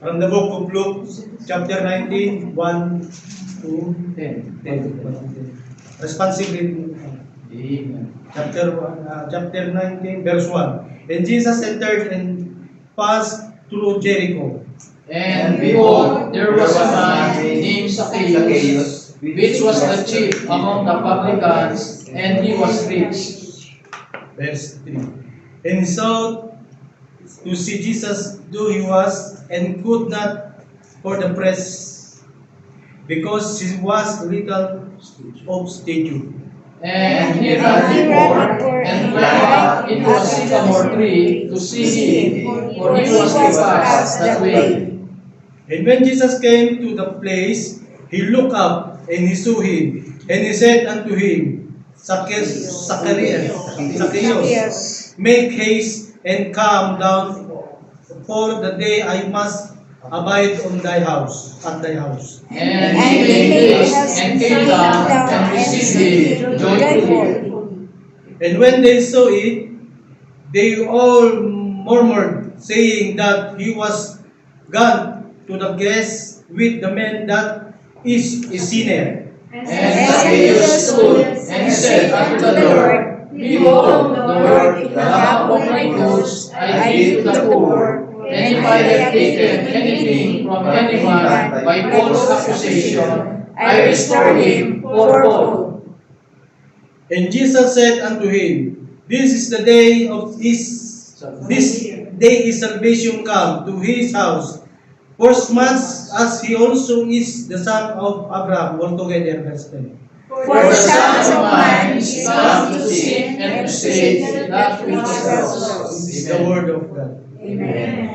From the book of Luke, chapter 19, 1 to 10. Responsive reading. Amen. Chapter 19, verse 1. And Jesus entered and passed through Jericho. And behold, there was a man named Zacchaeus, which was the chief among the publicans, and he was rich. Verse 3. And he sought to see Jesus who he was, and could not for the press, because he was little of stature. And he ran before, and climbed up into a sycamore tree to see him, for he was to pass that way. And when Jesus came to the place, he looked up, and he saw him, and he said unto him, Zacchaeus, make haste and come down, for the day I must abide on thy house, at thy house. And he made haste and came down and received him joyfully. And when they saw it, they all murmured, saying that he was gone to the guests with the man that is a sinner. And Zacchaeus stood and said unto the Lord, Behold, Lord, the half of my goods I give to the poor. And if I have taken anything from any man by false accusation, I restore him fourfold. And Jesus said unto him, This day is salvation come to his house, forasmuch as he also is the son of Abraham. Altogether, verse 10. For the Son of Man is come to seek and to save that which was lost. Is the word of God. Amen.